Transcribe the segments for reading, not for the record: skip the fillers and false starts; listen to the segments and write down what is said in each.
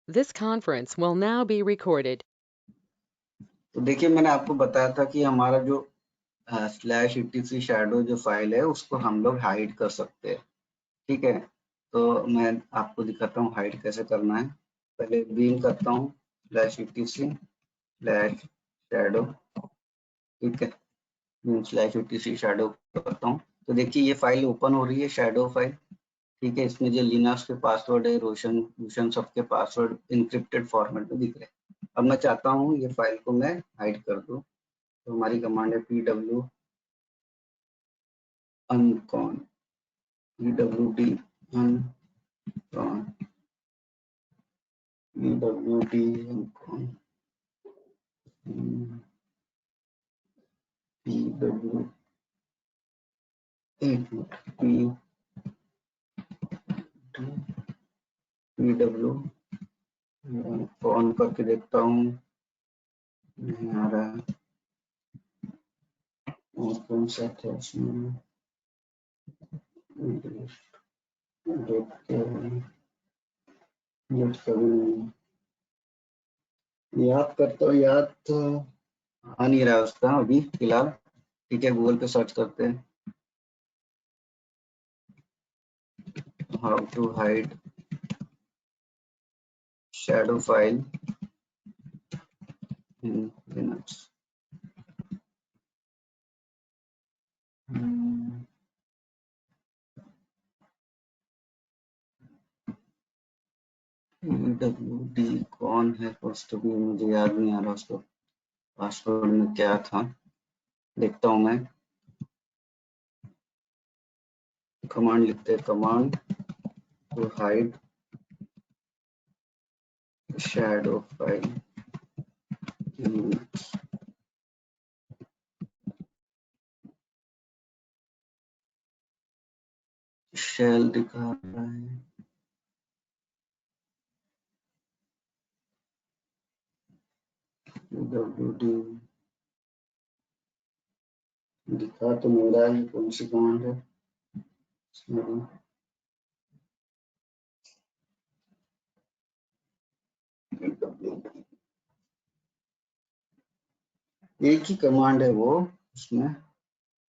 This conference will now be recorded. तो देखिए मैंने आपको बताया था कि हमारा जो /etc शैडो जो फाइल है उसको हम लोग हाइड कर सकते हैं। ठीक है, तो मैं आपको दिखाता हूँ हाइड कैसे करना है। पहले बीन करता हूँ /etc/शैडो। ठीक है, /etc शैडो करता हूँ तो देखिए ये फाइल ओपन हो रही है, शैडो फाइल। ठीक है, इसमें जो लिनक्स के पासवर्ड है, रोशन सबके पासवर्ड इनक्रिप्टेड फॉर्मेट में दिख रहे हैं। अब मैं चाहता हूँ ये फाइल को मैं हाइड कर दूँ, तो हमारी कमांड है pw uncon pwd uncon pwd uncon pw pw on करके देखता हूँ, नहीं आ रहा है। और कौन सा था उसमें, याद करता हूँ, याद तो आ नहीं रहा उसका अभी फिलहाल। ठीक है, गूगल पे सर्च करते हैं how to hide shadow file in Linux. pwd कौन है, कुछ तो भी मुझे याद नहीं आ रहा उसका पासवर्ड में क्या था, देखता हूँ मैं। कमांड लिखते हैं, command to hide shadow file in Linux. Shell दिखा रहा है, pwd दिखा तो नहीं रहा है, कौन सी कमांड है इसमें। एक ही कमांड है वो उसमें।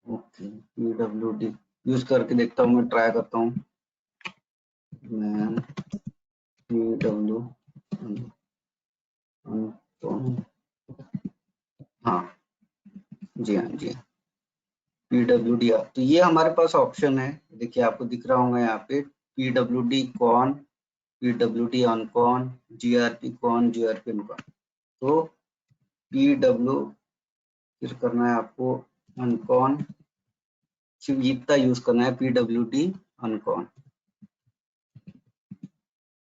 ओके, pwd यूज करके देखता हूँ, मैं ट्राई करता हूँ। मैं pw हाँ जी, हाँ जी, pwd। तो ये हमारे पास ऑप्शन है, देखिए आपको दिख रहा होगा यहाँ पे pwd कौन, pwd uncon, grp कौन, grp uncon। तो pw फिर करना है आपको uncon, सिर्फ इतना यूज करना है pwd uncon।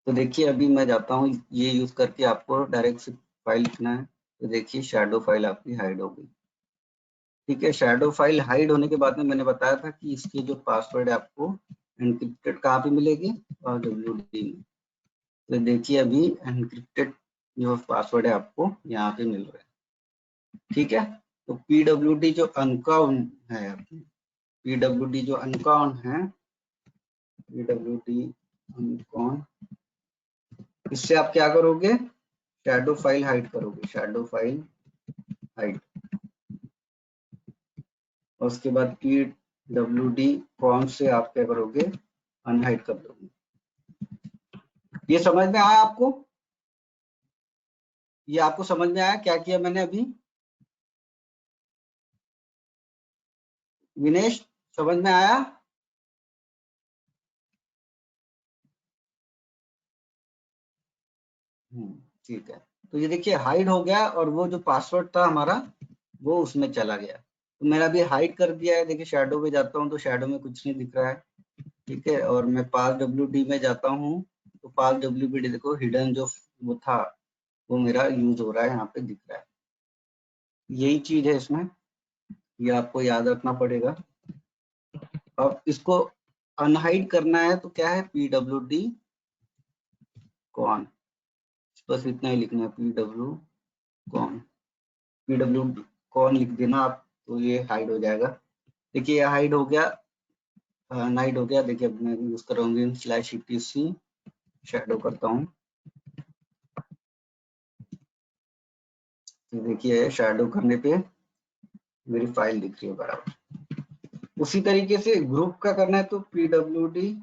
तो देखिए अभी मैं जाता हूँ, ये यूज करके आपको डायरेक्ट से फाइल लिखना है। तो देखिए शैडो फाइल आपकी हाइड हो गई। ठीक है, शैडो फाइल हाइड होने के बाद में मैंने बताया था कि इसके जो पासवर्ड है आपको एनक्रिप्टेड कहाँ पे मिलेगी, pwd में। तो देखिए अभी एनक्रिप्टेड जो पासवर्ड है आपको यहाँ पे मिल रहा है। ठीक है, तो pwd जो अनकॉन है, pwd जो अनकॉन है, pwd अनकॉन, इससे आप क्या करोगे, शैडो फाइल हाइड करोगे, शैडो फाइल हाइड। और उसके बाद pwd कौन से आप क्या करोगे, अनहाइड कर दोगे। ये समझ में आया आपको, ये आपको समझ में आया क्या किया मैंने अभी, विनेश समझ में आया। ठीक है, तो ये देखिए हाइड हो गया और वो जो पासवर्ड था हमारा वो उसमें चला गया। तो मेरा भी हाइड कर दिया है। देखिए शैडो में जाता हूँ तो शैडो में कुछ नहीं दिख रहा है। ठीक है, और मैं pass.wd में जाता हूँ तो pass.wd देखो हिडन जो वो था वो मेरा यूज हो रहा है, यहाँ पे दिख रहा है। यही चीज है इसमें, ये आपको याद रखना पड़ेगा। अब इसको अनहाइड करना है तो क्या है, pwd कौन, बस इतना ही लिखना है, pw कौन लिख देना आप, तो ये हाइड हो जाएगा। देखिए ये हाइड हो गया, नाइड हो गया। देखिए अब मैं यूज करूंगी /etc शैडो करता हूँ, ये देखिए शैडो करने पे मेरी फाइल दिख रही है बराबर। उसी तरीके से ग्रुप का करना है तो pwd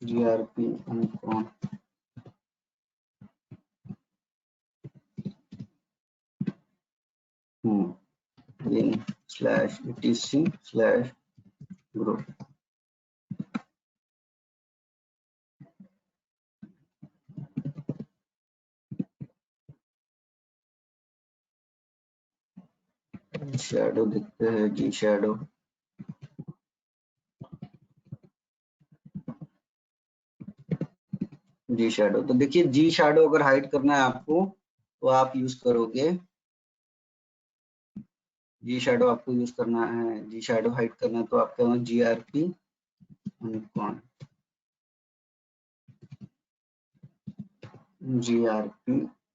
grp uncon in/etc/group। Shadow दिखते हैं जी शैडो। जी शैडो तो देखिए जी शैडो अगर हाइड करना है आपको तो आप यूज करोगे जी शैडो। आपको यूज करना है जी शैडो हाइड करना है तो आप क्या GRP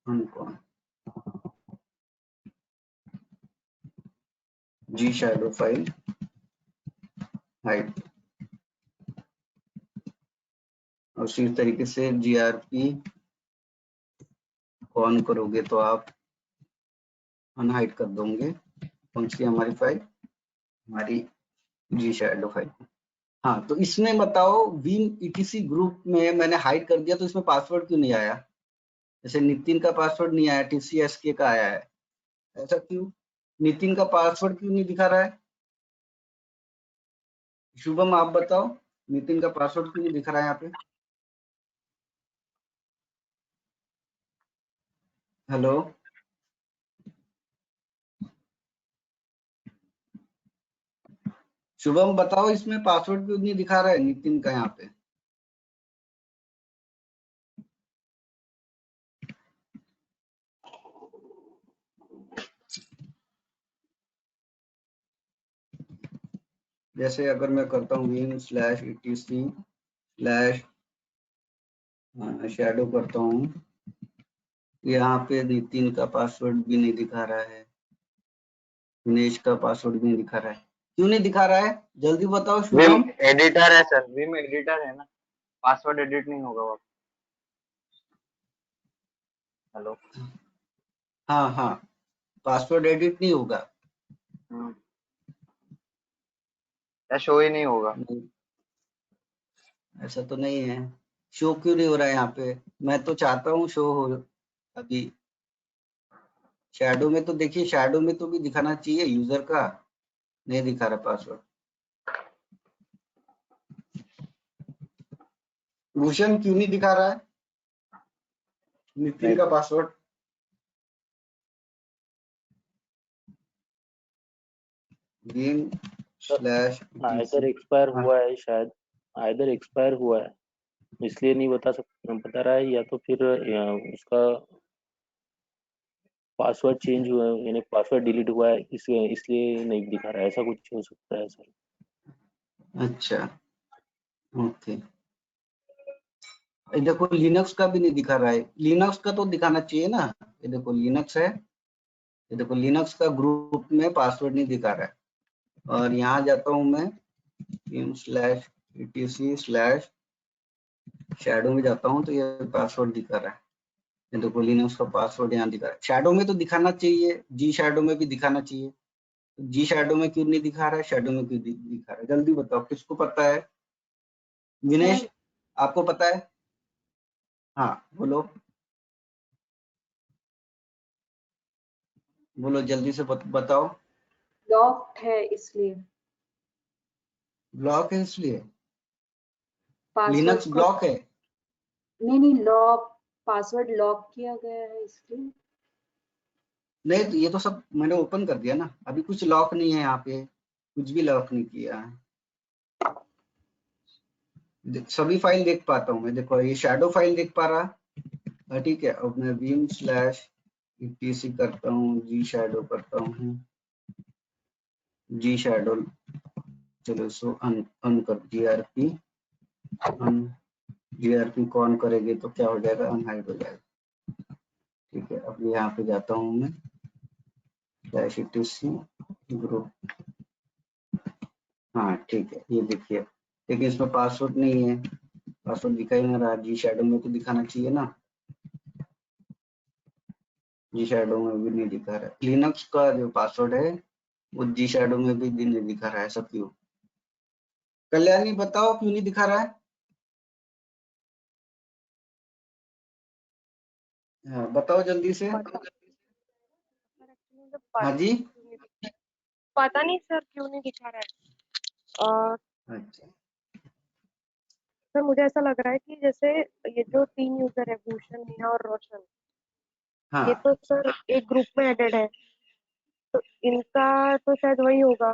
uncon जी शैडो फाइल हाइड। और उसी तरीके से GRP ऑन करोगे तो आप अनहाइड कर दोगे कौन सी हमारी फाइल, हमारी जी शैडो फाइल। हाँ तो इसमें बताओ vim etc ग्रुप में मैंने हाइड कर दिया तो इसमें पासवर्ड क्यों नहीं आया? जैसे नितिन का पासवर्ड नहीं आया, TCSK का आया है, ऐसा क्यों? नितिन का पासवर्ड क्यों नहीं दिखा रहा है? शुभम आप बताओ, नितिन का पासवर्ड क्यों नहीं दिख रहा है यहाँ पे? हेलो शुभम बताओ, इसमें पासवर्ड क्यों नहीं दिखा रहा है नितिन का यहाँ पे? जैसे अगर मैं करता हूँ vim/etc/शैडो करता हूँ, यहाँ पे नितिन का पासवर्ड भी नहीं दिखा रहा है, दिनेश का पासवर्ड भी नहीं दिखा रहा है। क्यों नहीं दिखा रहा है जल्दी बताओ शुभम। विम एडिटर है सर, विम एडिटर है ना, पासवर्ड एडिट नहीं होगा वो। हेलो हाँ हाँ पासवर्ड एडिट नहीं होगा। या शो ही नहीं होगा। नहीं, ऐसा तो नहीं है। शो क्यों नहीं हो रहा है यहाँ पे? मैं तो चाहता हूँ शो हो अभी। शैडो में तो देखिए, शैडो में तो भी दिखाना चाहिए यूजर का, नहीं दिखा रहा पासवर्ड। भूषण क्यों नहीं दिखा रहा है नितिन का पासवर्ड? आइदर एक्सपायर हुआ है, शायद आइदर एक्सपायर हुआ है इसलिए नहीं बता रहा है, या तो फिर उसका पासवर्ड चेंज हुआ है, यानी पासवर्ड डिलीट हुआ है इसलिए नहीं दिखा रहा है, ऐसा कुछ हो सकता है सर। अच्छा ओके। ये देखो लिनक्स का भी नहीं दिखा रहा है, लिनक्स का तो दिखाना चाहिए ना। ये देखो लिनक्स है, ये देखो लिनक्स का ग्रुप में पासवर्ड नहीं दिखा रहा है। और यहाँ जाता हूँ मैं vim/etc/शैडो में जाता हूँ तो ये पासवर्ड दिखा रहा है। ये देखो लिनक्स का पासवर्ड यहाँ दिखा रहा है। शैडो में तो दिखाना चाहिए, जी शैडो में भी दिखाना चाहिए। जी शैडो में क्यों नहीं दिखा रहा है, शैडो में क्यों दिखा रहा है? जल्दी बताओ किसको पता है? दिनेश आपको पता है? हाँ बोलो बोलो जल्दी से बताओ। लॉक्ड है इसलिए, ब्लॉक है इसलिए? पासवर्ड लिनक्स को ब्लॉक है? नहीं लॉक, पासवर्ड लॉक किया गया है इसलिए। नहीं तो ये तो सब मैंने ओपन कर दिया ना, अभी कुछ लॉक नहीं है यहाँ पे, कुछ भी लॉक नहीं किया है। सभी फाइल देख पाता हूँ मैं, देखो ये शैडो फाइल देख पा रहा, ठीक है। अब मैं vim/etc करता हूँ, जी शैडो करता हूँ, जी शैडो चलो सो अन कर GRP को ऑन करेंगे तो क्या हो जाएगा, अनहाइड हो जाएगा। ठीक है अब यहाँ पे जाता हूँ मैं /etc ग्रुप। हाँ ठीक है, ये देखिए लेकिन इसमें पासवर्ड नहीं है, पासवर्ड दिखा ही नहीं रहा। जी शैडो में तो दिखाना चाहिए ना, जी शैडो में भी नहीं दिखा रहा है। लिनक्स का जो पासवर्ड है वो जी शैडो में भी नहीं दिखा रहा है, ऐसा क्यों? कल्याणी बताओ क्यों नहीं दिखा रहा है? हाँ बताओ जल्दी से। हाँ जी, पता नहीं सर क्यों नहीं दिखा रहा है। अच्छा सर मुझे ऐसा लग रहा है कि जैसे ये जो 3 यूजर है, भूषण, नेहा और रोशन, ये हाँ। तो सर एक ग्रुप में एडेड है, तो इनका तो शायद वही होगा,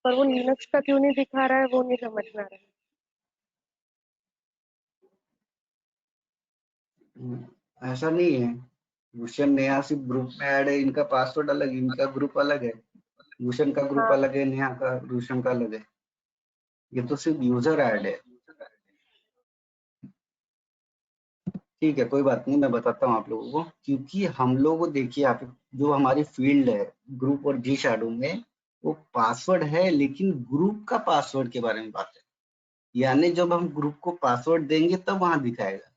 पर वो लिनक्स का क्यों नहीं दिखा रहा है वो नहीं समझ में आ रहा है। ऐसा नहीं है, भूषण नेहा सिर्फ ग्रुप में ऐड है, इनका पासवर्ड अलग, इनका ग्रुप अलग है। भूषण का ग्रुप हाँ अलग है, नेहा का रोशन का अलग है। ये तो सिर्फ यूजर ऐड है। ठीक है कोई बात नहीं, मैं बताता हूँ आप लोगों को। क्योंकि हम लोग को देखिए, आप जो हमारी फील्ड है ग्रुप और जी शैडो में, वो पासवर्ड है, लेकिन ग्रुप का पासवर्ड के बारे में बात है। यानी जब हम ग्रुप को पासवर्ड देंगे तब वहां दिखाएगा।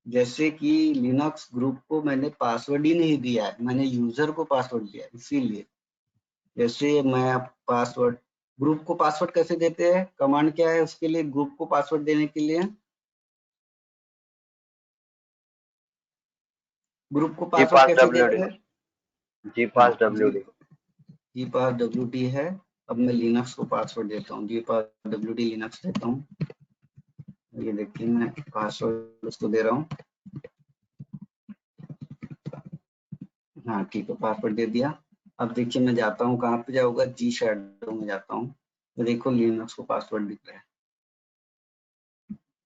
जैसे कि लिनक्स ग्रुप को मैंने पासवर्ड ही नहीं दिया है, मैंने यूजर को पासवर्ड दिया है, इसीलिए। जैसे मैं पासवर्ड, ग्रुप को पासवर्ड कैसे देते हैं, कमांड क्या है उसके लिए, ग्रुप को पासवर्ड देने के लिए? ग्रुप को पासवर्ड gpass कैसे देते wd हैं? gpass हाँ wd जी पास wd है। अब मैं लिनक्स को पासवर्ड देता हूँ, जी पास wd लिनक्स देता हूँ। ये देखिए मैं पासवर्ड उसको दे रहा हूँ। हाँ ठीक है, पासवर्ड दे दिया। अब देखिए मैं जाता हूँ, कहाँ पे जाऊंगा, जी शैडो में जाता हूँ, तो देखो लिनक्स को पासवर्ड दिख रहा है।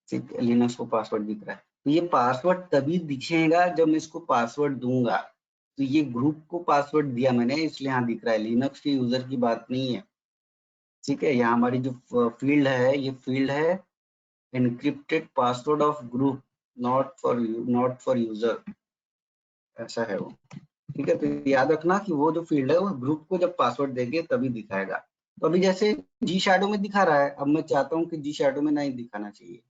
ठीक है, लिनक्स को पासवर्ड दिख रहा है। तो ये पासवर्ड तभी दिखेगा जब मैं इसको पासवर्ड दूंगा। तो ये ग्रुप को पासवर्ड दिया मैंने, इसलिए यहाँ दिख रहा है, लिनक्स के यूजर की बात नहीं है। ठीक है, यहाँ हमारी जो फील्ड है, ये फील्ड है encrypted password of group, not for user, ऐसा है वो। ठीक है, तो याद रखना कि वो जो फील्ड है वो ग्रुप को जब पासवर्ड देंगे तभी दिखाएगा। तो अभी जैसे जी शैडो में दिखा रहा है, अब मैं चाहता हूँ कि जी शैडो में नहीं दिखाना चाहिए,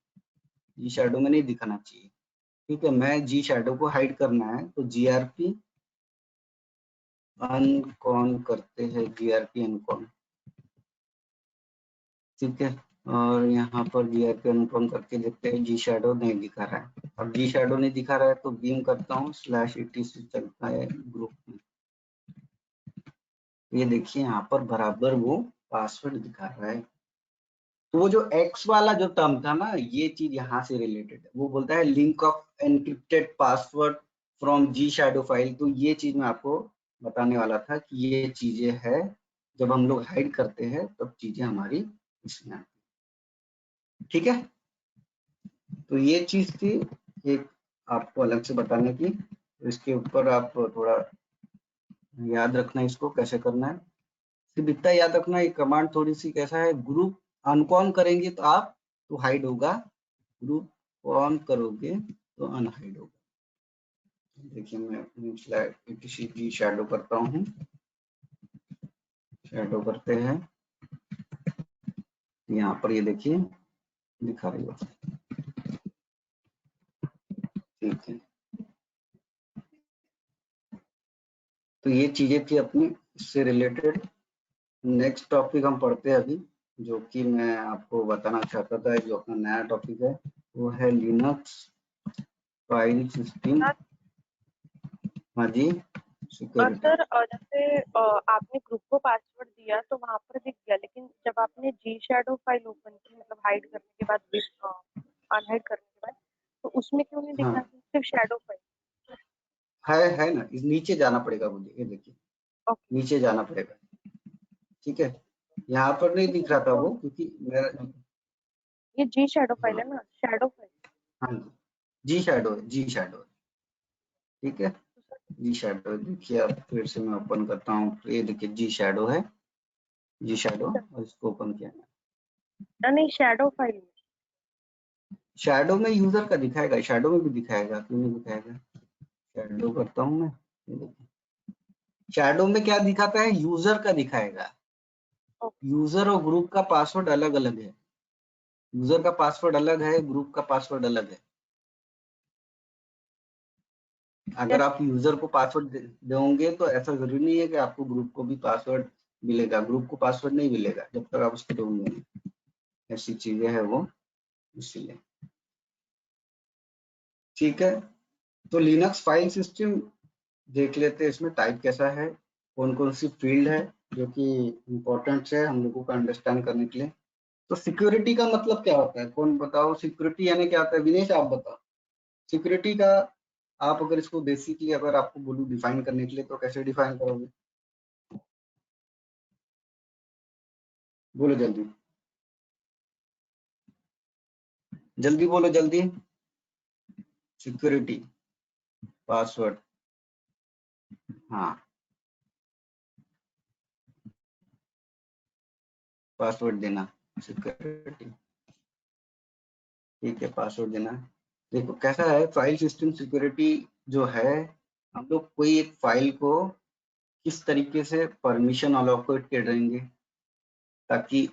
जी शैडो में नहीं दिखाना चाहिए। ठीक है, मैं जी शैडो को हाइड करना है, तो जीआरपी अनकॉन करते हैं, जीआरपी अनकॉन। ठीक है, और यहाँ पर जीआरपी अनकॉन करके देखते हैं, जी शैडो नहीं दिखा रहा है। अब जी शैडो नहीं दिखा रहा है तो बीम करता हूँ, /etc चलता है ग्रुप में। ये देखिए यहाँ पर बराबर वो पासवर्ड दिखा रहा है। तो वो जो एक्स वाला जो टर्म था ना, ये चीज यहाँ से रिलेटेड है। वो बोलता है link of encrypted password from G shadow file. तो ये चीज मैं आपको बताने वाला था कि ये चीजें है, जब हम लोग हाइड करते हैं तब चीजें हमारी इसमें आती है। ठीक है, तो ये चीज थी एक आपको अलग से बताने की। तो इसके ऊपर आप थोड़ा याद रखना, इसको कैसे करना है। सिर्फ इतना याद रखना, ये कमांड थोड़ी सी कैसा है, ग्रुप अनकॉन करेंगे तो आप तो हाइड होगा, ग्रुप ऑन करोगे तो अनहाइड होगा। देखिए मैं अपनी स्लाइड etc शैडो करता हूँ, शैडो करते हैं, यहाँ पर ये देखिए दिखा रही हो। ठीक है, तो ये चीजें थी अपनी इससे रिलेटेड। नेक्स्ट टॉपिक हम पढ़ते हैं अभी, जो कि मैं आपको बताना चाहता था, जो अपना नया टॉपिक है वो है लिनक्स फाइल सिस्टम। हाँ जी, सिक्योरिटी। सर जैसे आपने ग्रुप को पासवर्ड दिया तो वहां पर दिख गया, लेकिन जब आपने जी शैडो फाइल ओपन की, मतलब हाइड करने के बाद, अनहाइड करने के बाद, तो उसमें क्यों नहीं दिख हाँ रहा, सिर्फ शैडो फाइल? है ना, इस नीचे जाना पड़ेगा मुझे, ये देखिए ओके। नीचे जाना पड़ेगा। ठीक है, यहाँ पर नहीं दिख रहा था वो, क्योंकि मेरा, ये जी शैडो फाइल हाँ है ना, शैडो फाइल। हाँ जी शैडो है, जी शैडो है। ठीक है, जी शैडो देखिए, अब फिर से मैं ओपन करता हूँ, ये देखिए जी शैडो है, जी शैडो, और इसको ओपन किया। नहीं, शैडो फाइल में। शैडो में यूजर का दिखाएगा, शैडो में भी दिखाएगा, क्यों नहीं दिखाएगा। शैडो करता हूँ मैं, ये देखिए शैडो में क्या दिखाता है, यूजर का दिखाएगा। ओके यूजर और ग्रुप का पासवर्ड अलग अलग है। यूजर का पासवर्ड अलग है, ग्रुप का पासवर्ड अलग है। अगर आप यूजर को पासवर्ड दोगे तो ऐसा जरूरी नहीं है कि आपको ग्रुप को भी पासवर्ड मिलेगा। ग्रुप को पासवर्ड नहीं मिलेगा जब तक आप उसको दोगे नहीं। ऐसी चीजें है वो, इसलिए। ठीक है, तो लिनक्स फाइल सिस्टम देख लेते हैं, इसमें टाइप कैसा है, कौन कौन सी फील्ड है जो कि इम्पोर्टेंट है हम लोगों को अंडरस्टैंड करने के लिए। तो सिक्योरिटी का मतलब क्या होता है, कौन बताओ? सिक्योरिटी यानी क्या होता है? विनेश आप बताओ सिक्योरिटी का। आप अगर इसको बेसिकली अगर आपको बोलूं डिफाइन करने के लिए तो कैसे डिफाइन करोगे? बोलो जल्दी, जल्दी बोलो जल्दी। सिक्योरिटी, पासवर्ड, हाँ पासवर्ड देना, सिक्योरिटी। ठीक है, पासवर्ड देना। देखो कैसा है फाइल सिस्टम सिक्योरिटी जो है, हम लोग कोई एक फाइल को किस तरीके से परमिशन अलोकेट करेंगे ताकि,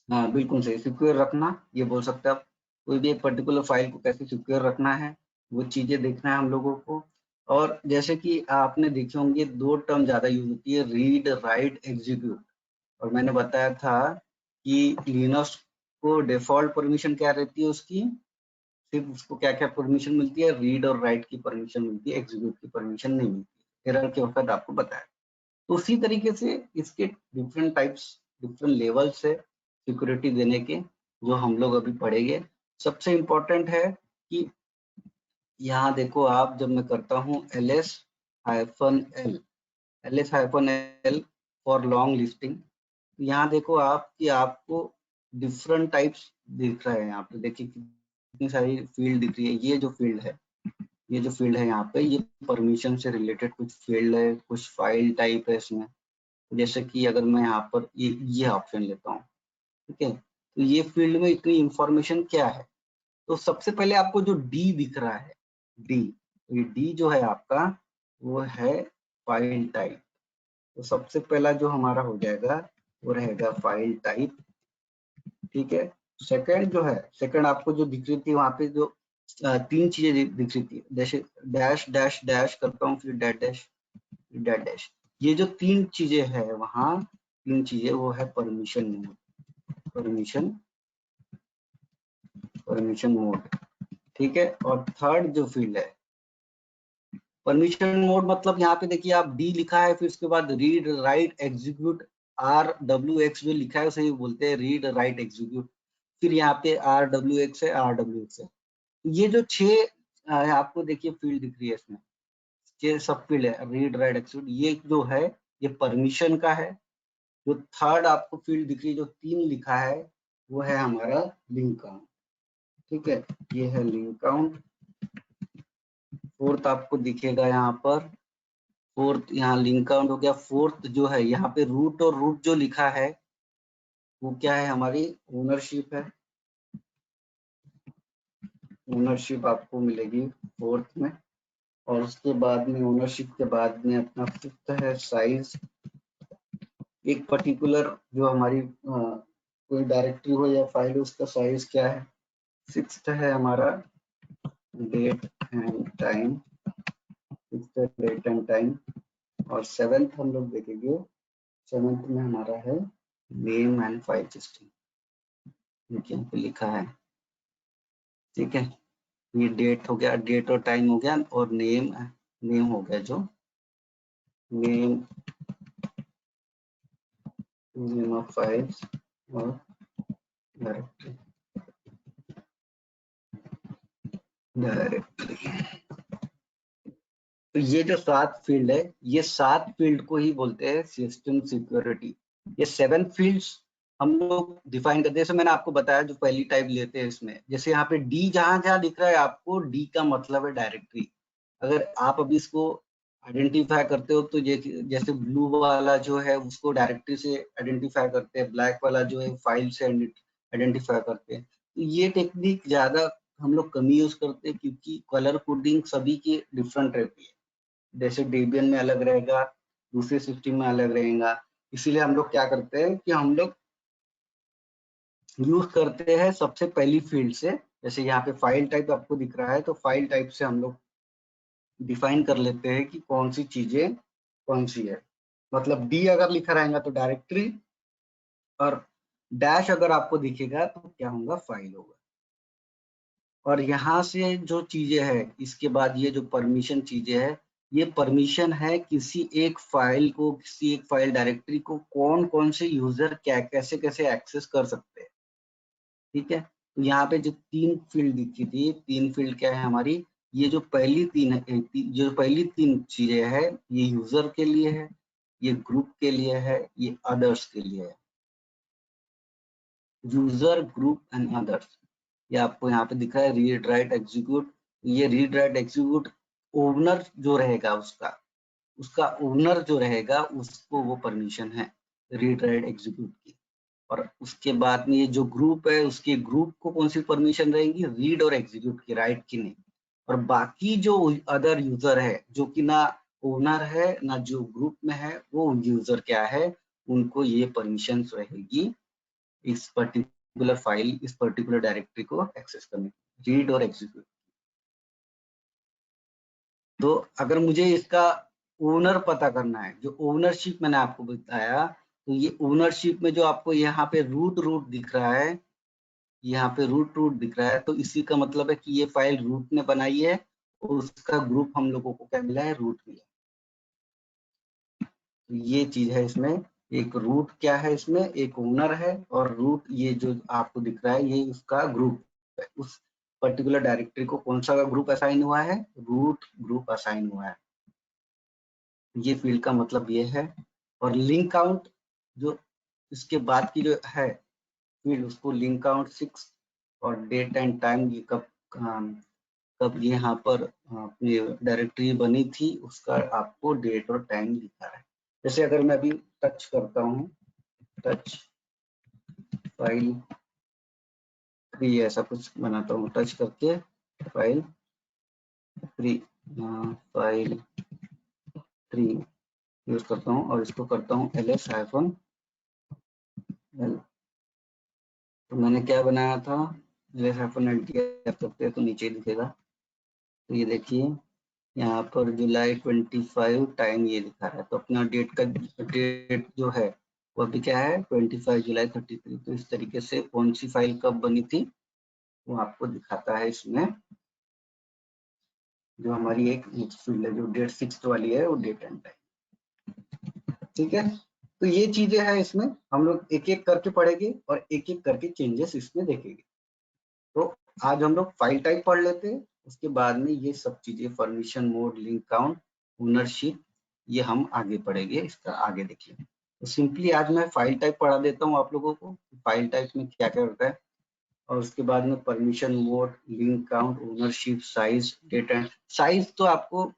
हाँ बिल्कुल सही, सिक्योर रखना ये बोल सकते हैं आप। कोई भी एक पर्टिकुलर फाइल को कैसे सिक्योर रखना है वो चीजें देखना है हम लोगों को। और जैसे कि आपने देखे होंगे दो टर्म ज्यादा यूज होती है, रीड राइट एग्जीक्यूट। और मैंने बताया था कि लिनक्स को डिफॉल्ट परमिशन क्या रहती है उसकी, सिर्फ उसको क्या क्या परमिशन मिलती है, रीड और राइट की परमिशन मिलती है, एग्जीक्यूट की परमिशन नहीं मिलती। एरर के वक्त आपको बताया। तो उसी तरीके से इसके डिफरेंट टाइप्स, डिफरेंट लेवल्स है सिक्योरिटी देने के, जो हम लोग अभी पढ़ेंगे। सबसे इम्पोर्टेंट है कि यहाँ देखो आप, जब मैं करता हूँ ls-l फॉर लॉन्ग लिस्टिंग, यहाँ देखो आप कि आपको डिफरेंट टाइप्स दिख रहे हैं। यहाँ पे देखिए कितनी सारी फील्ड दिख रही है। ये जो फील्ड है, ये जो फील्ड है यहाँ पे, ये परमिशन से रिलेटेड कुछ फील्ड है, कुछ फाइल टाइप है इसमें। जैसे कि अगर मैं यहाँ पर ये ऑप्शन लेता हूँ, ठीक है, तो ये फील्ड में इतनी इंफॉर्मेशन क्या है। तो सबसे पहले आपको जो डी दिख रहा है, डी, तो ये डी जो है आपका वो है फाइल टाइप। तो सबसे पहला जो हमारा हो जाएगा वो रहेगा फाइल टाइप। ठीक है, सेकंड जो है, सेकंड आपको जो दिख रही थी वहां पे जो तीन चीजें दिख रही थी, जैसे डैश डैश डैश करता हूँ, फिर डैश डैश डैश डैश, ये जो तीन चीजें है वहाँ, तीन चीजें वो है परमिशन मोड, परमिशन मोड। ठीक है, और थर्ड जो फील्ड है परमिशन मोड, मतलब यहाँ पे देखिए आप डी लिखा है, फिर उसके बाद रीड राइट एग्जीक्यूट, RWX जो लिखा है उसे ही बोलते हैं रीड राइट एग्जीक्यूट। फिर यहाँ पे RWX है, RWX है। ये जो छह आपको देखिए फील्ड दिख रही है इसमें, छह सब फील्ड है, रीड राइट एग्जीक्यूट, ये जो है ये परमिशन का है। जो थर्ड आपको फील्ड दिख रही है जो तीन लिखा है वो है हमारा लिंक काउंट। ठीक है, ये है लिंक काउंट। फोर्थ आपको दिखेगा यहाँ पर, फोर्थ यहाँ लिंक काउंट हो गया। फोर्थ जो है यहाँ पे रूट, और रूट जो लिखा है वो क्या है, हमारी ओनरशिप है। ओनरशिप आपको मिलेगी फोर्थ में। और उसके बाद में ओनरशिप के बाद में अपना फिफ्थ है साइज। एक पर्टिकुलर जो हमारी कोई डायरेक्टरी हो या फाइल हो उसका साइज क्या है। सिक्स्थ है हमारा date and time, fixed date and time. और सेवेंथ हम लोग देखेंगे, सेवेंथ में हमारा है नेम एंड फाइल सिस्टम, यहाँ पे लिखा है। ठीक है, ये डेट हो गया, डेट और टाइम हो गया, और नेम हो गया, जो नेम ऑफ फाइल्स और डायरेक्टरी। तो ये जो 7 फील्ड है, ये 7 फील्ड को ही बोलते हैं सिस्टम सिक्योरिटी। ये 7 फील्ड्स हम लोग डिफाइन करते हैं। जैसे मैंने आपको बताया जो पहली टाइप लेते हैं इसमें, जैसे यहाँ पे डी जहां जहां दिख रहा है आपको, डी का मतलब है डायरेक्टरी। अगर आप अभी इसको आइडेंटिफाई करते हो तो जैसे ब्लू वाला जो है उसको डायरेक्टरी से आइडेंटिफाई करते हैं, ब्लैक वाला जो है फाइल से आइडेंटिफाई करते हैं। तो ये टेक्निक ज्यादा हम लोग कम यूज करते हैं क्योंकि कलर कोडिंग सभी की डिफरेंट रहती है। जैसे डेबियन में अलग रहेगा, दूसरे सिस्टम में अलग रहेगा, इसीलिए हम लोग क्या करते हैं कि हम लोग यूज करते हैं सबसे पहली फील्ड से। जैसे यहाँ पे फाइल टाइप आपको दिख रहा है, तो फाइल टाइप से हम लोग डिफाइन कर लेते हैं कि कौन सी चीजें कौन सी है। मतलब डी अगर लिखा रहेगा तो डायरेक्टरी, और डैश अगर आपको दिखेगा तो क्या होगा, फाइल होगा। और यहाँ से जो चीजें है, इसके बाद ये जो परमिशन चीजें है, ये परमिशन है किसी एक फाइल को, किसी एक फाइल डायरेक्टरी को कौन कौन से यूजर क्या कैसे कैसे एक्सेस कर सकते हैं। ठीक है, तो यहाँ पे जो 3 फील्ड दिखी थी, 3 फील्ड क्या है हमारी, ये जो पहली 3 चीजें है, ये यूजर के लिए है, ये ग्रुप के लिए है, ये अदर्स के लिए है। यूजर, ग्रुप एंड अदर्स, ये आपको यहाँ पे दिखा है रीड राइट एग्जीक्यूट। ये रीड राइट एग्जीक्यूट ओनर जो रहेगा उसका ओनर जो रहेगा उसको वो परमिशन है रीड राइट एग्जीक्यूट की। और उसके बाद में ये जो ग्रुप है, उसके ग्रुप को कौन सी परमिशन रहेगी, रीड और एग्जीक्यूट की, राइट की नहीं। और बाकी जो अदर यूजर है, जो कि ना ओनर है ना जो ग्रुप में है, वो यूजर क्या है, उनको ये परमिशन रहेगी इस पर्टिकुलर फाइल, इस पर्टिकुलर डायरेक्टरी को एक्सेस करने, रीड और एग्जीक्यूट। तो अगर मुझे इसका ओनर पता करना है, जो ओनरशिप मैंने आपको बताया, तो ये ओनरशिप में जो आपको यहाँ पे रूट दिख रहा है, यहाँ पे रूट दिख रहा है, तो इसी का मतलब है कि ये फाइल रूट ने बनाई है और उसका ग्रुप हम लोगों को क्या मिला है, रूट मिला। तो ये चीज है इसमें, एक रूट क्या है इसमें, एक ओनर है, और रूट ये जो आपको दिख रहा है ये उसका ग्रुप है। उस पर्टिकुलर डायरेक्टरी को कौन सा ग्रुप असाइन हुआ है, रूट ग्रुप असाइन हुआ है। ये फील्ड का मतलब ये है। और लिंक काउंट जो इसके बाद की जो है फील्ड, उसको लिंक काउंट 6 और डेट एंड टाइम, ये कब यहाँ पर अपनी डायरेक्टरी बनी थी उसका आपको डेट और टाइम लिखा है। जैसे अगर मैं अभी टच करता हूँ, टच फाइल 3 ऐसा कुछ बनाता हूँ, टच करके फाइल 3 यूज करता हूँ और इसको करता हूँ ls-l। तो मैंने क्या बनाया था, ls-l करते हैं तो नीचे दिखेगा। तो ये देखिए यहाँ पर जुलाई 25 टाइम ये लिखा है, तो अपना डेट जो है वो अभी क्या है 25 जुलाई 33। तो इस तरीके से कौन सी फाइल कब बनी थी वो आपको दिखाता है इसमें। जो हमारी एक फील्ड है जो डेट 6 वाली है, वो डेट एंड टाइम। ठीक है, तो ये चीजें हैं इसमें, हम लोग एक एक करके पढ़ेंगे और एक एक करके चेंजेस इसमें देखेंगे। तो आज हम लोग फाइल टाइप पढ़ लेते हैं, उसके बाद में ये सब चीजें permission, mode, link count, ownership, ये हम आगे पढ़ेंगे, इसका आगे देखिए। तो सिंपली आज मैं फाइल टाइप पढ़ा देता हूँ आप लोगों को, फाइल टाइप में क्या क्या होता है, और उसके बाद में permission, mode, link count, ownership, size, date and size. तो आपको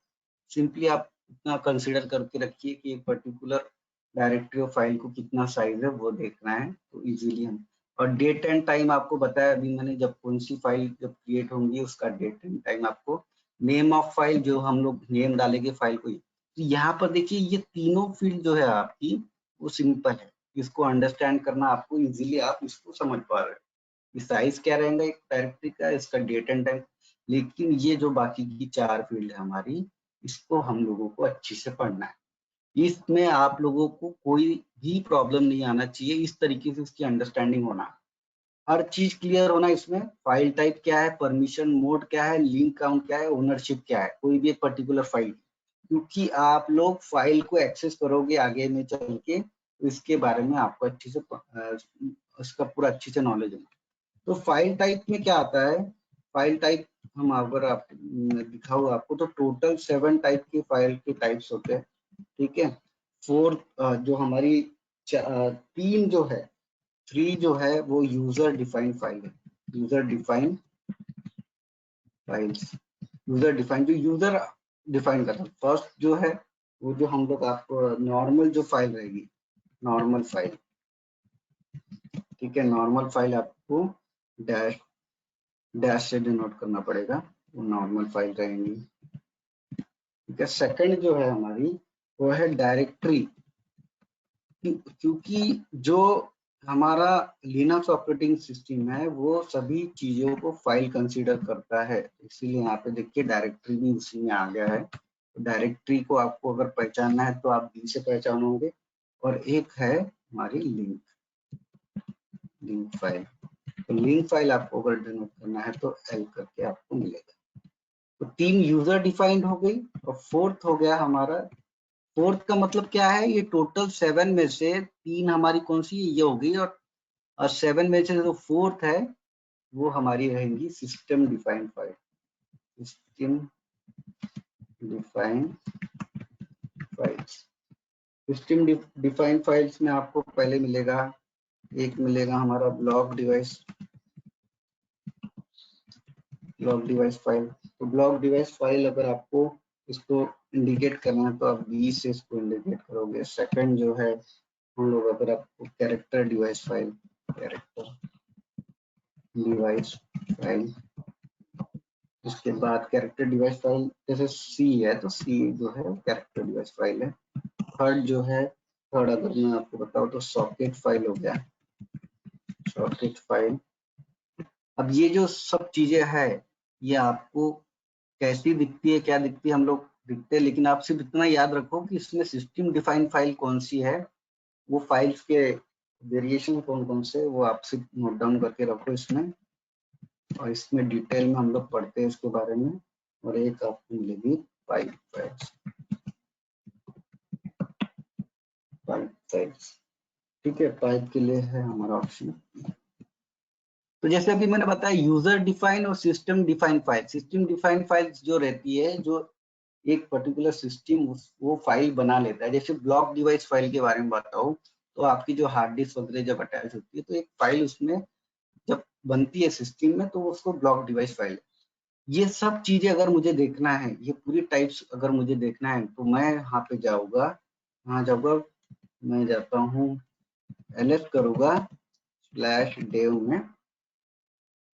सिंपली आप इतना कंसिडर करके रखिए कि एक पर्टिकुलर डायरेक्टरी और फाइल को कितना साइज है वो देखना है, तो इजीली हम। और डेट एंड टाइम आपको बताया अभी मैंने, जब कौन सी फाइल जब क्रिएट होंगी उसका डेट एंड टाइम आपको। नेम ऑफ फाइल, जो हम लोग नेम डालेंगे फाइल को, तो यहाँ पर देखिए ये तीनों फील्ड जो है आपकी वो सिंपल है, इसको अंडरस्टैंड करना आपको इजीली, आप इसको समझ पा रहे हो। साइज क्या रहेगा एक डायरेक्टरी का, इसका डेट एंड टाइम। लेकिन ये जो बाकी की 4 फील्ड है हमारी, इसको हम लोगों को अच्छे से पढ़ना है। इसमें आप लोगों को कोई भी प्रॉब्लम नहीं आना चाहिए, इस तरीके से इसकी अंडरस्टैंडिंग होना, हर चीज क्लियर होना इसमें। फाइल टाइप क्या है, परमिशन, मोड क्या है, लिंक काउंट क्या है, ओनरशिप क्या है, कोई भी एक पर्टिकुलर फाइल, क्योंकि आप लोग फाइल को एक्सेस करोगे आगे में चल के, तो इसके बारे में आपको अच्छे से उसका पूरा अच्छे से नॉलेज है। तो फाइल टाइप में क्या आता है, फाइल टाइप हम अगर आप दिखाऊँ आपको, तो टोटल 7 टाइप के फाइल के टाइप्स होते हैं। ठीक है, 4 जो हमारी 3 जो है, 3 जो है वो यूजर डिफाइंड फाइल है, user defined files, user defined, जो यूजर डिफाइन करता है। फर्स्ट जो है वो जो हम लोग आपको नॉर्मल जो फाइल रहेगी, नॉर्मल फाइल, ठीक है, नॉर्मल फाइल आपको डैश से डिनोट करना पड़ेगा, वो नॉर्मल फाइल रहेंगी। ठीक है, सेकंड जो है हमारी वो है डायरेक्टरी, क्योंकि जो हमारा लिनक्स ऑपरेटिंग सिस्टम है वो सभी चीजों को फाइल कंसीडर करता है, इसीलिए यहाँ पे देखिए डायरेक्टरी भी उसी में आ गया है। तो डायरेक्टरी को आपको अगर पहचानना है तो आप डी से पहचानोगे, और एक है हमारी लिंक फाइल। तो लिंक फाइल आपको अगर डिनोट करना है तो एल करके आपको मिलेगा। तो 3 यूजर डिफाइंड हो गई, और फोर्थ हो गया हमारा। फोर्थ का मतलब क्या है, ये टोटल 7 में से 3 हमारी कौन सी ये हो गई, और 7 में से जो फोर्थ है वो हमारी रहेंगी system defined file. System defined files, system defined files में आपको पहले मिलेगा, एक मिलेगा हमारा ब्लॉक डिवाइस फाइल। तो ब्लॉक डिवाइस फाइल अगर आपको इसको इंडिकेट करना है तो आप बी से इसको इंडिकेट करोगे। सेकंड जो है हम लोग अगर आपको कैरेक्टर डिवाइस फाइल, उसके बाद कैरेक्टर डिवाइस फाइल जैसे सी है तो सी जो है कैरेक्टर डिवाइस फाइल है। थर्ड अगर मैं आपको बताऊं तो सॉकेट फाइल हो गया, सॉकेट फाइल। अब ये जो सब चीजें है ये आपको कैसी दिखती है, क्या दिखती है, हम लोग दिखते हैं, लेकिन आप सिर्फ इतना याद रखो कि इसमें सिस्टम डिफाइंड फाइल कौन सी है, वो फाइल्स के वेरिएशन कौन कौन से, वो आप सिर्फ नोट डाउन करके रखो इसमें, और इसमें डिटेल में हम लोग पढ़ते हैं इसके बारे में। और एक आपको मिलेगी पाइप फाइल्स, ठीक है। पाइप के लिए है हमारा ऑप्शन। तो जैसे अभी मैंने बताया यूजर डिफाइन और system define file. System define files जो रहती है, जो एक पर्टिकुलर सिस्टम वो फाइल बना लेता है। जैसे ब्लॉक डिवाइस फाइल के बारे में बताऊं तो आपकी जो हार्ड डिस्क वगैरह जब अटैच होती है तो एक फाइल उसमें जब बनती है सिस्टम में तो उसको ब्लॉक डिवाइस फाइल। ये सब चीजें अगर मुझे देखना है, ये पूरी टाइप्स अगर मुझे देखना है तो मैं यहाँ पे जाऊंगा, मैं जाता हूँ ls करूंगा /dev में।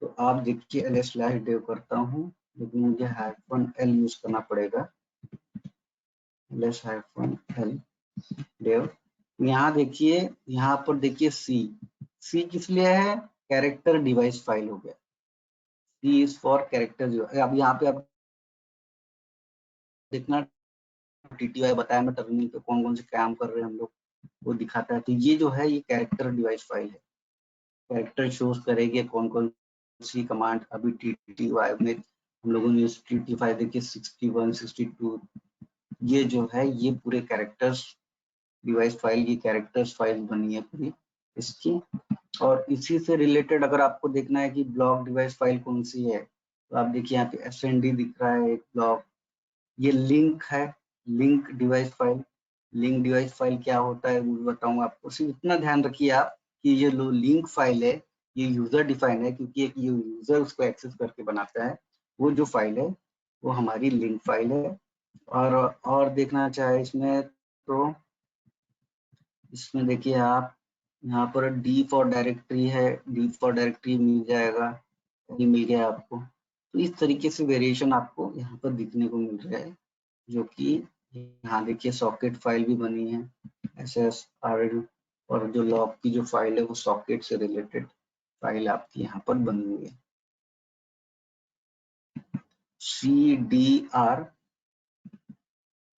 तो आप देखिए ls/dev करता हूँ, लेकिन मुझे -l यूज करना पड़ेगा, ls-l dev। यहाँ देखिए, यहाँ पर देखिए सी किस लिए है, कैरेक्टर डिवाइस फाइल हो गया। सी इज फॉर कैरेक्टर। अब यहाँ पे आप देखना टीटीवाई बताया मैं टर्मिनल पे कौन कौन से काम कर रहे हैं हम लोग, वो दिखाता है। तो ये जो है ये कैरेक्टर डिवाइस फाइल है, कैरेक्टर शोज करेगी कौन कौन सी कमांड। अभी टीटीवाई में हम लोगों ने टीटी5 देखिए 61 62, ये जो है ये पूरे कैरेक्टर्स डिवाइस फाइल की कैरेक्टर्स फाइल बनी है पूरी इसकी। और इसी से रिलेटेड अगर आपको देखना है कि ब्लॉक डिवाइस फाइल कौन सी है तो आप देखिए यहाँ पे SND दिख रहा है एक ब्लॉक। ये लिंक है, link device file. Link device file क्या होता है वो बताऊंगा आपको, सिर्फ इतना ध्यान रखिए आप कि ये जो लिंक फाइल है ये यूजर डिफाइन है, क्योंकि एक यूजर उसको एक्सेस करके बनाता है। वो जो फाइल है वो हमारी लिंक फाइल है। और देखना चाहे इसमें तो इसमें देखिए आप यहाँ पर डी फॉर डायरेक्टरी है, डी फॉर डायरेक्टरी मिल जाएगा, ये मिल गया आपको। तो इस तरीके से वेरिएशन आपको यहाँ पर दिखने को मिल रहा है, जो कि यहाँ देखिए सॉकेट फाइल भी बनी है SSRL, और जो लॉग की जो फाइल है वो सॉकेट से रिलेटेड फाइल आपकी यहाँ पर बनी हुई है। CDR,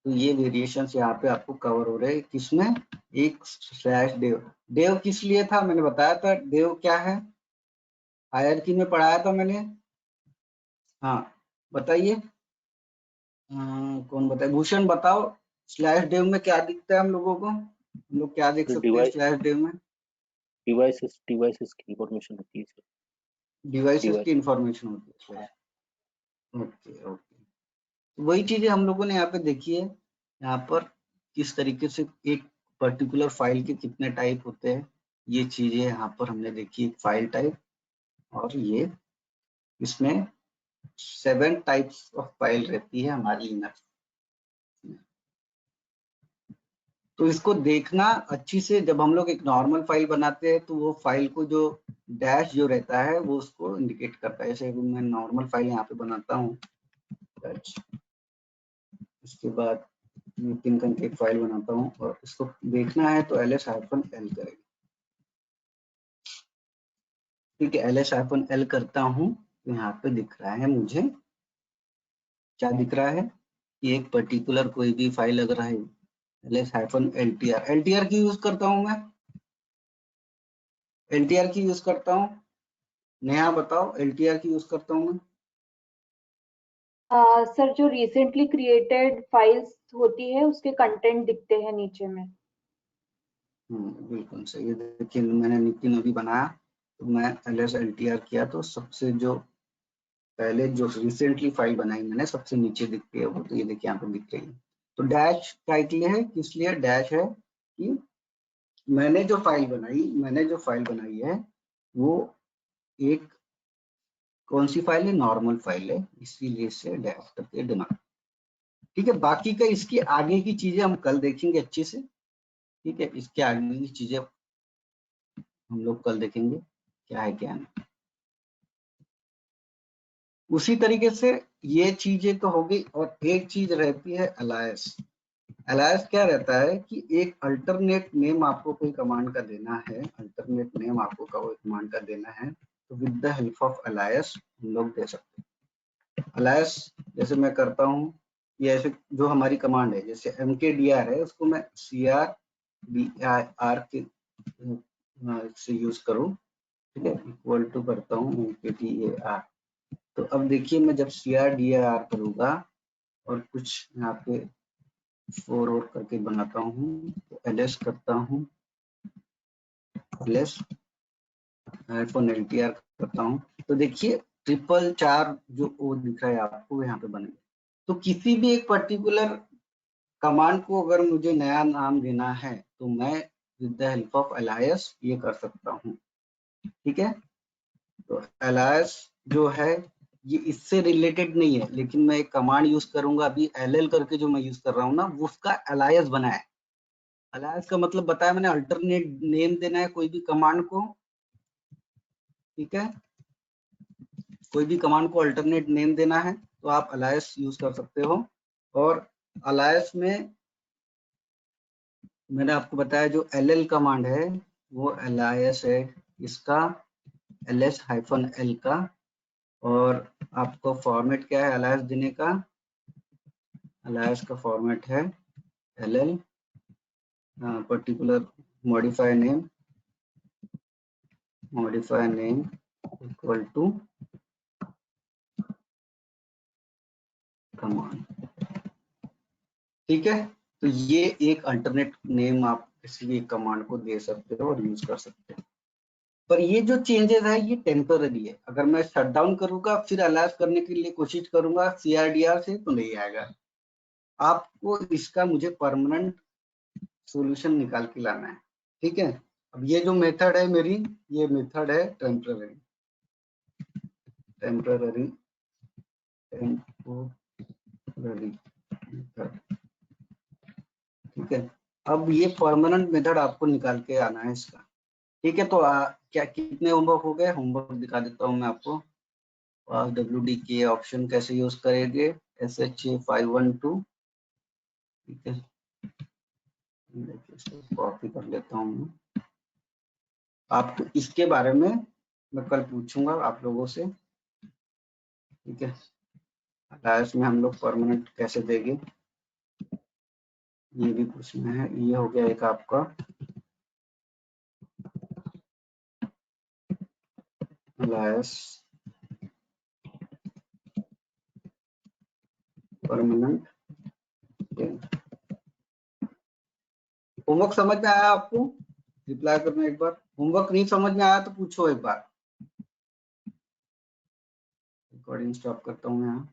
तो ये वेरिएशन यहाँ पे आपको कवर हो रहे हैं किसमें, एक /dev। dev किस लिए था मैंने बताया था, dev क्या है हायरार्की में पढ़ाया था मैंने। हाँ बताइए, कौन बताए, भूषण बताओ /dev में क्या दिखता है हम लोगों को, हम लोग क्या देख सकते हैं /dev में। डिवाइसेस की इंफॉर्मेशन होती है सर, डिवाइसेस की इंफॉर्मेशन होती है। ओके, वही चीजें हम लोगों ने यहाँ पे देखी है। यहाँ पर किस तरीके से एक पर्टिकुलर फाइल के कितने टाइप होते हैं, ये चीजें यहाँ पर हमने देखी। फाइल टाइप, और ये इसमें 7 टाइप्स ऑफ फाइल रहती है हमारी लिनक्स। तो इसको देखना अच्छी से, जब हम लोग एक नॉर्मल फाइल बनाते हैं तो वो फाइल को जो डैश जो रहता है वो उसको इंडिकेट करता है। जैसे मैं नॉर्मल फाइल यहाँ पे बनाता हूँ, इसके बाद नितिन करके एक फाइल बनाता हूँ और इसको देखना है तो ls-l करेंगे। ठीक है, ls-l करता हूँ तो यहाँ पे दिख रहा है मुझे, क्या दिख रहा है कि एक पर्टिकुलर कोई भी फाइल अगर है ls-ltr की यूज करता हूँ मैं, ltr की यूज करता हूँ। नेहा बताओ, ltr की यूज करता हूँ मैं। सर जो रिसेंटली क्रिएटेड फाइल्स होती है उसके कंटेंट दिखते हैं नीचे में। बिल्कुल सही। देखिए मैंने नितिन अभी बनाया तो मैं ls-ltr किया तो सबसे जो पहले जो रिसेंटली फाइल बनाई मैंने सबसे नीचे दिखती है वो, तो ये देखिए यहाँ पे दिख रही है। तो डैश का लिए है, किस लिए डैश है कि मैंने जो फाइल बनाई है वो एक कौन सी फाइल है, नॉर्मल फाइल है, इसीलिए इसे डैश करके डिनोट। ठीक है, बाकी का इसकी आगे की चीजें हम कल देखेंगे अच्छे से। ठीक है, इसके आगे की चीजें हम लोग कल देखेंगे क्या है क्या नहीं। उसी तरीके से ये चीजें तो हो गई, और एक चीज रहती है अलायस। अलायस क्या रहता है कि एक अल्टरनेट नेम आपको कोई कमांड का देना है, अल्टरनेट नेम आपको कोई कमांड का देना है तो विद द हेल्प ऑफ अलायस हम लोग दे सकते हैं। अलायस जैसे मैं करता हूँ, ये ऐसे जो हमारी कमांड है जैसे mkdir है उसको मैं cr के से यूज करूँ। ठीक है, इक्वल टू करता हूँ mkdir। तो अब देखिए मैं जब cr करूँगा और कुछ यहाँ पे 4 और करके बनाता हूँ तो ls करता हूँ, ls-ltr करता हूँ तो देखिए 444 जो ओ दिख रहा है आपको यहाँ पे बनेगा। तो किसी भी एक पर्टिकुलर कमांड को अगर मुझे नया नाम देना है तो मैं विद द हेल्प ऑफ अलायस ये कर सकता हूँ। ठीक है, तो अलायस जो है ये इससे रिलेटेड नहीं है, लेकिन मैं एक कमांड यूज करूंगा अभी ll करके जो मैं यूज कर रहा हूँ ना, वो उसका अलायस बना है। अलायस का मतलब बताया मैंने, अल्टरनेट नेम देना है कोई भी कमांड को। ठीक है, कोई भी कमांड को अल्टरनेट नेम देना है तो आप अलायस यूज कर सकते हो। और अलायस में मैंने आपको बताया जो ll कमांड है वो अलायस है इसका, ls-l का। और आपको फॉर्मेट क्या है अलायस देने का, अलायस का फॉर्मेट है ll particular modifier name equal to command. ठीक है, तो ये एक अल्टरनेट नेम आप किसी भी कमांड को दे सकते हो और यूज कर सकते हो। पर ये जो चेंजेस है ये टेम्पररी है। अगर मैं शट डाउन करूंगा फिर अलायस करने के लिए कोशिश करूंगा crdr से तो नहीं आएगा। आपको इसका मुझे परमानेंट सॉल्यूशन निकाल के लाना है। ठीक है, अब ये जो मेथड है मेरी, ये मेथड है टेम्पररी। ठीक है, अब ये परमानेंट मेथड आपको निकाल के आना है इसका। ठीक है, तो क्या कितने होमवर्क हो गए, होमवर्क दिखा देता हूँ मैं आपको। WDK ऑप्शन कैसे यूज करेंगे, SHA512। ठीक है, कॉपी कर लेता हूँ। आपको इसके बारे में मैं कल पूछूंगा आप लोगों से। ठीक है, अलायस में हम लोग परमानेंट कैसे देंगे ये भी पूछना है। ये हो गया एक आपका अलायस परमानेंट। होमवर्क समझ में आया आपको, रिप्लाई करना एक बार। होमवर्क नहीं समझ में आया तो पूछो एक बार। रिकॉर्डिंग स्टॉप करता हूँ यहाँ।